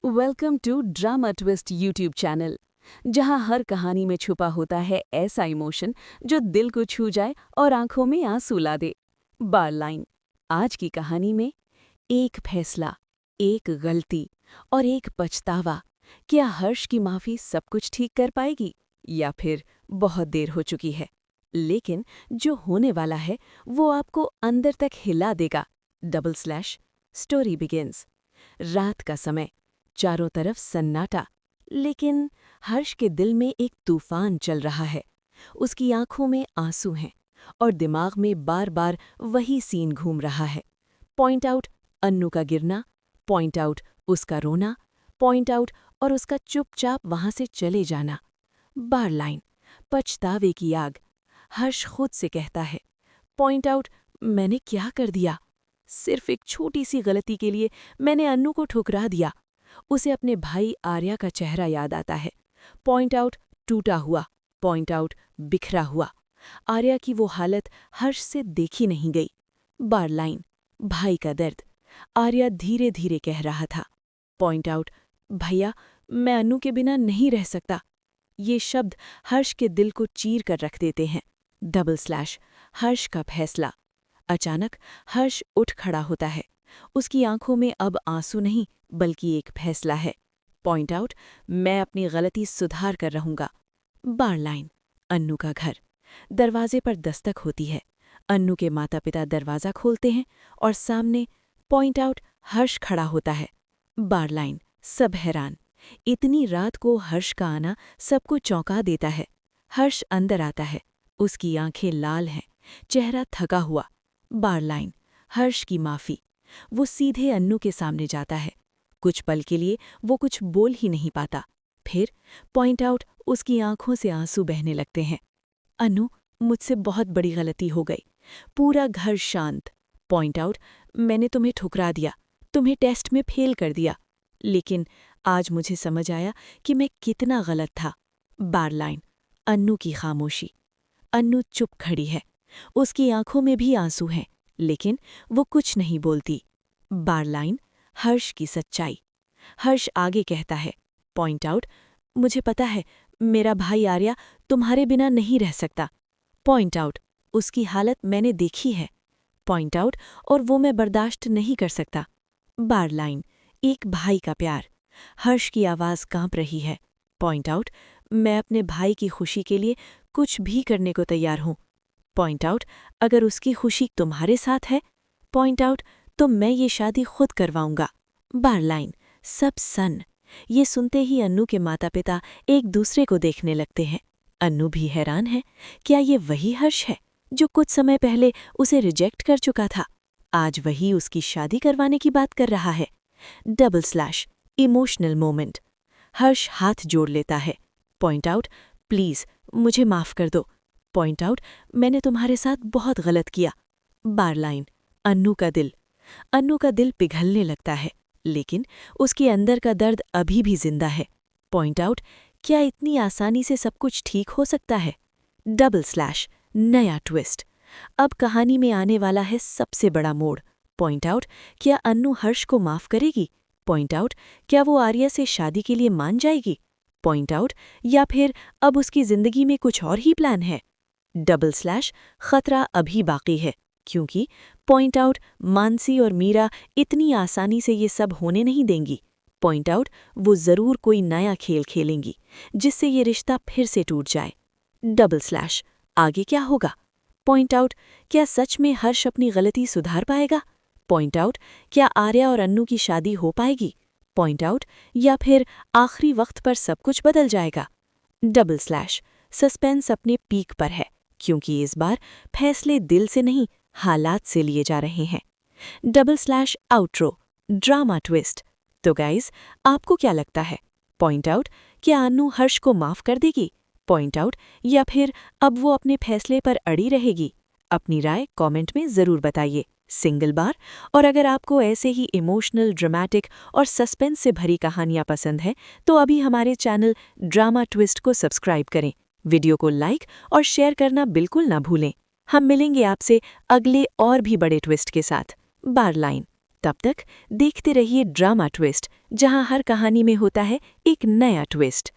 Welcome to drama twist YouTube channel, जहां हर कहानी में छुपा होता है ऐसा इमोशन जो दिल को छू जाए और आंखों में आंसू ला दे। बार लाइन। आज की कहानी में एक फैसला, एक गलती और एक पछतावा। क्या हर्ष की माफी सब कुछ ठीक कर पाएगी या फिर बहुत देर हो चुकी है? लेकिन जो होने वाला है वो आपको अंदर तक हिला देगा। Story begins. रात का समय, चारों तरफ सन्नाटा, लेकिन हर्ष के दिल में एक तूफान चल रहा है। उसकी आंखों में आंसू हैं और दिमाग में बार बार वही सीन घूम रहा है। पॉइंट आउट अन्नू का गिरना, पॉइंट आउट उसका रोना, पॉइंट आउट और उसका चुपचाप वहां से चले जाना। बार लाइन। पछतावे की आग। हर्ष खुद से कहता है, पॉइंट आउट मैंने क्या कर दिया? सिर्फ एक छोटी सी गलती के लिए मैंने अन्नू को ठुकरा दिया। उसे अपने भाई आर्या का चेहरा याद आता है। पॉइंट आउट टूटा हुआ, पॉइंट आउट बिखरा हुआ। आर्या की वो हालत हर्ष से देखी नहीं गई। बार लाइन। भाई का दर्द। आर्या धीरे धीरे कह रहा था, पॉइंट आउट भैया मैं अन्नू के बिना नहीं रह सकता। ये शब्द हर्ष के दिल को चीर कर रख देते हैं। हर्ष का फैसला। अचानक हर्ष उठ खड़ा होता है। उसकी आंखों में अब आंसू नहीं बल्कि एक फैसला है। पॉइंट आउट मैं अपनी गलती सुधार कर रहूंगा। बार लाइन। अन्नू का घर। दरवाजे पर दस्तक होती है। अन्नू के माता पिता दरवाज़ा खोलते हैं और सामने पॉइंट आउट हर्ष खड़ा होता है। बार लाइन। सब हैरान। इतनी रात को हर्ष का आना सबको चौंका देता है। हर्ष अंदर आता है। उसकी आंखें लाल हैं, चेहरा थका हुआ। बार लाइन। हर्ष की माफ़ी। वो सीधे अन्नू के सामने जाता है। कुछ पल के लिए वो कुछ बोल ही नहीं पाता। फिर पॉइंट आउट उसकी आंखों से आंसू बहने लगते हैं। अन्नू मुझसे बहुत बड़ी गलती हो गई। पूरा घर शांत। पॉइंट आउट मैंने तुम्हें ठुकरा दिया, तुम्हें टेस्ट में फेल कर दिया, लेकिन आज मुझे समझ आया कि मैं कितना गलत था। बार लाइन। अन्नू की खामोशी। अन्नू चुप खड़ी है। उसकी आंखों में भी आंसू हैं, लेकिन वो कुछ नहीं बोलती। बार लाइन। हर्ष की सच्चाई। हर्ष आगे कहता है, पॉइंट आउट मुझे पता है मेरा भाई आर्या तुम्हारे बिना नहीं रह सकता। पॉइंट आउट उसकी हालत मैंने देखी है। पॉइंट आउट और वो मैं बर्दाश्त नहीं कर सकता। बार लाइन। एक भाई का प्यार। हर्ष की आवाज़ कांप रही है। पॉइंट आउट मैं अपने भाई की खुशी के लिए कुछ भी करने को तैयार हूँ। पॉइंट आउट अगर उसकी खुशी तुम्हारे साथ है, पॉइंट आउट तो मैं ये शादी खुद करवाऊंगा। बार लाइन। सब सन। ये सुनते ही अन्नू के माता पिता एक दूसरे को देखने लगते हैं। अन्नू भी हैरान है। क्या ये वही हर्ष है जो कुछ समय पहले उसे रिजेक्ट कर चुका था? आज वही उसकी शादी करवाने की बात कर रहा है। Emotional moment. हर्ष हाथ जोड़ लेता है। पॉइंट आउट प्लीज़ मुझे माफ़ कर दो। पॉइंट आउट मैंने तुम्हारे साथ बहुत गलत किया। बार लाइन। अन्नू का दिल। अन्नू का दिल पिघलने लगता है, लेकिन उसके अंदर का दर्द अभी भी जिंदा है। पॉइंट आउट क्या इतनी आसानी से सब कुछ ठीक हो सकता है? नया ट्विस्ट। अब कहानी में आने वाला है सबसे बड़ा मोड़। पॉइंट आउट क्या अन्नू हर्ष को माफ करेगी? पॉइंट आउट क्या वो आर्या से शादी के लिए मान जाएगी? पॉइंट आउट या फिर अब उसकी जिंदगी में कुछ और ही प्लान है? खतरा अभी बाकी है, क्योंकि पॉइंट आउट मानसी और मीरा इतनी आसानी से ये सब होने नहीं देंगी। पॉइंट आउट वो ज़रूर कोई नया खेल खेलेंगी जिससे ये रिश्ता फिर से टूट जाए। आगे क्या होगा? पॉइंट आउट क्या सच में हर्ष अपनी गलती सुधार पाएगा? पॉइंट आउट क्या आर्या और अन्नू की शादी हो पाएगी? पॉइंट आउट या फिर आखिरी वक्त पर सब कुछ बदल जाएगा? सस्पेंस अपने पीक पर है, क्योंकि इस बार फैसले दिल से नहीं हालात से लिए जा रहे हैं। Outro drama twist. तो गाइज आपको क्या लगता है? पॉइंट आउट क्या अन्नू हर्ष को माफ कर देगी? पॉइंट आउट या फिर अब वो अपने फैसले पर अड़ी रहेगी? अपनी राय कमेंट में ज़रूर बताइए। सिंगल बार। और अगर आपको ऐसे ही इमोशनल, ड्रामेटिक और सस्पेंस से भरी कहानियां पसंद हैं तो अभी हमारे चैनल ड्रामा ट्विस्ट को सब्सक्राइब करें। वीडियो को लाइक और शेयर करना बिल्कुल ना भूलें। हम मिलेंगे आपसे अगले और भी बड़े ट्विस्ट के साथ। बार लाइन। तब तक देखते रहिए ड्रामा ट्विस्ट, जहां हर कहानी में होता है एक नया ट्विस्ट।